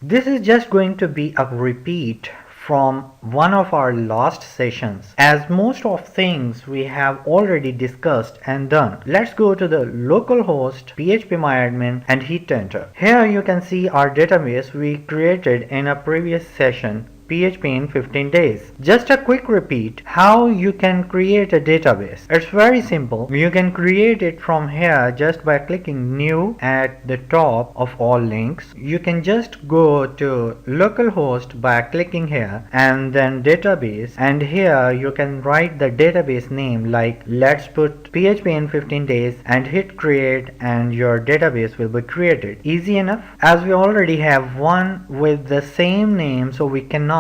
This is just going to be a repeat from one of our last sessions, as most of things we have already discussed and done. Let's go to the localhost phpMyAdmin and hit enter. Here you can see our database we created in a previous session, PHP in 15 days. Just a quick repeat how you can create a database. It's very simple. You can create it from here just by clicking new at the top of all links. You can just go to localhost by clicking here and then database, and here you can write the database name, like let's put PHP in 15 days and hit create, and your database will be created. Easy enough. As we already have one with the same name, so we cannot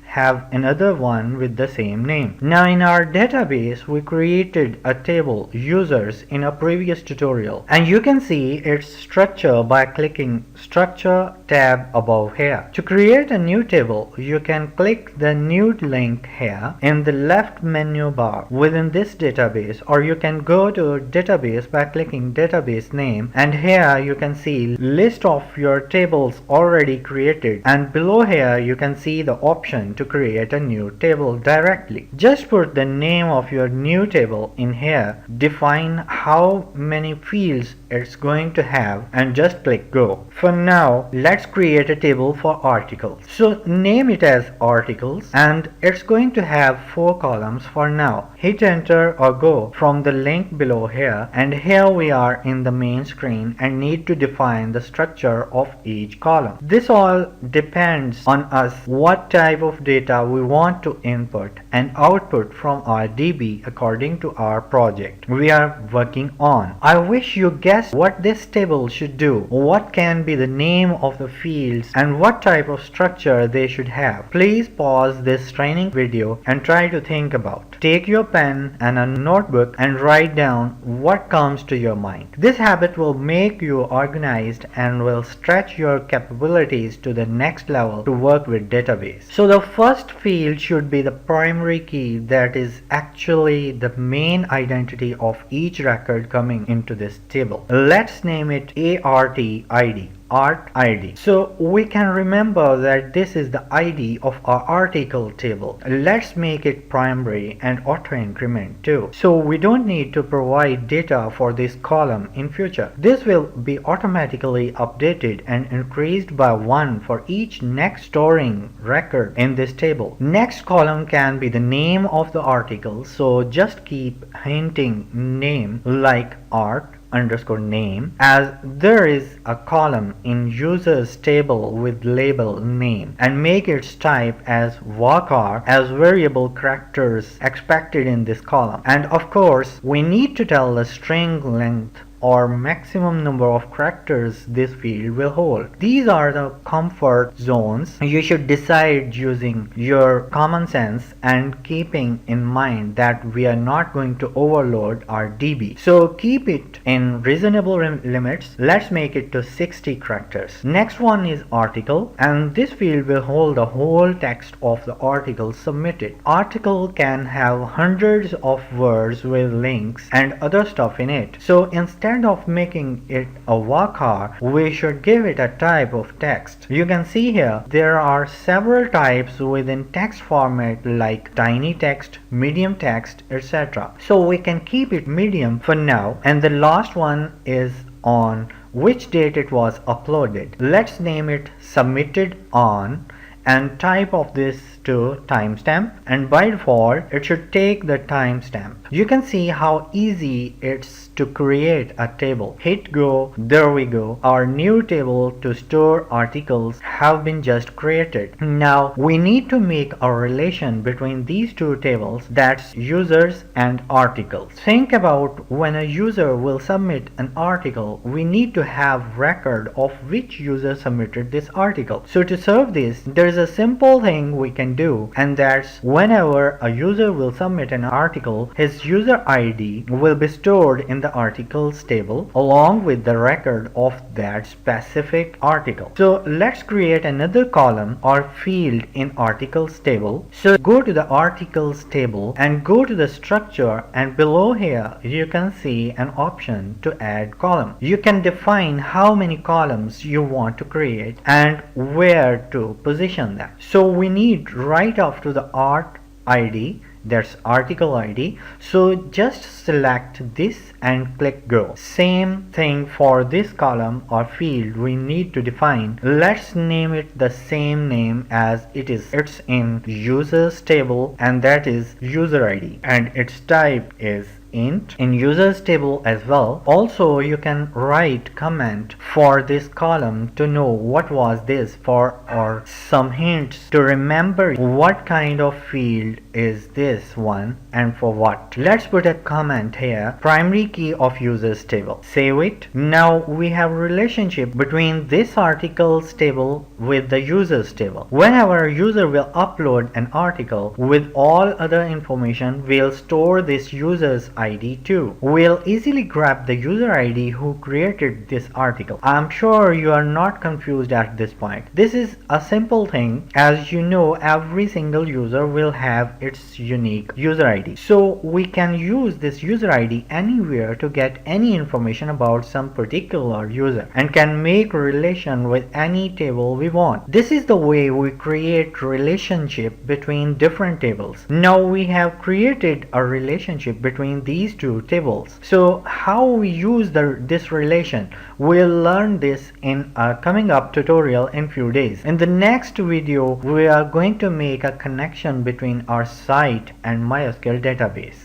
have another one with the same name. Now in our database we created a table users in a previous tutorial, and you can see its structure by clicking structure tab above here. To create a new table you can click the new link here in the left menu bar within this database, or you can go to database by clicking database name, and here you can see list of your tables already created, and below here you can see the option to create a new table directly. Just put the name of your new table in here, define how many fields it's going to have, and just click go. For now let's create a table for articles. So name it as articles, and it's going to have 4 columns for now. Hit enter or go from the link below here, and here we are in the main screen and need to define the structure of each column. This all depends on us what type of data we want to input and output from our DB according to our project we are working on. I wish you guessed what this table should do, what can be the name of the fields, and what type of structure they should have. Please pause this training video and try to think about. Take your pen and a notebook and write down what comes to your mind. This habit will make you organized and will stretch your capabilities to the next level to work with database. So the first field should be the primary key, that is actually the main identity of each record coming into this table. Let's name it ART-ID. Art ID. So we can remember that this is the ID of our article table. Let's make it primary and auto increment too, so we don't need to provide data for this column in future. This will be automatically updated and increased by 1 for each next storing record in this table. Next column can be the name of the article, so just keep hinting name like art underscore name, as there is a column in users table with label name, and make its type as varchar, as variable characters expected in this column. And of course we need to tell the string length or maximum number of characters this field will hold. These are the comfort zones. You should decide using your common sense and keeping in mind that we are not going to overload our DB. So keep it in reasonable limits. Let's make it to 60 characters. Next one is article, and this field will hold the whole text of the article submitted. Article can have hundreds of words with links and other stuff in it. So instead of making it a varchar, we should give it a type of text. You can see here there are several types within text format, like tiny text, medium text, etc. So we can keep it medium for now. And the last one is on which date it was uploaded. Let's name it submitted on, and type of this to timestamp, and by default it should take the timestamp. You can see how easy it's to create a table. Hit go. There we go. Our new table to store articles have been just created. Now we need to make a relation between these two tables, that's users and articles. Think about when a user will submit an article, we need to have record of which user submitted this article. So to serve this, there is a simple thing we can can do, and that's whenever a user will submit an article, his user ID will be stored in the articles table along with the record of that specific article. So let's create another column or field in articles table. So go to the articles table and go to the structure, and below here you can see an option to add column. You can define how many columns you want to create and where to position them. So we need right after the art ID, that's article ID. So just select this and click go. Same thing for this column or field we need to define. Let's name it the same name as it is. It's in users table, and that is user ID, and its type is int in users table as well. Also you can write comment for this column to know what was this for, or some hints to remember what kind of field is this one and for what. Let's put a comment here, primary key of users table. Save it. Now we have relationship between this articles table with the users table. Whenever a user will upload an article with all other information, we'll store this user's ID too. We'll easily grab the user ID who created this article. I'm sure you are not confused at this point. This is a simple thing. As you know, every single user will have its unique user ID. So we can use this user ID anywhere to get any information about some particular user and can make relation with any table we want. This is the way we create relationship between different tables. Now we have created a relationship between these two tables. So how we use this relation, we'll learn this in a coming up tutorial in few days. In the next video we are going to make a connection between our site and MySQL database.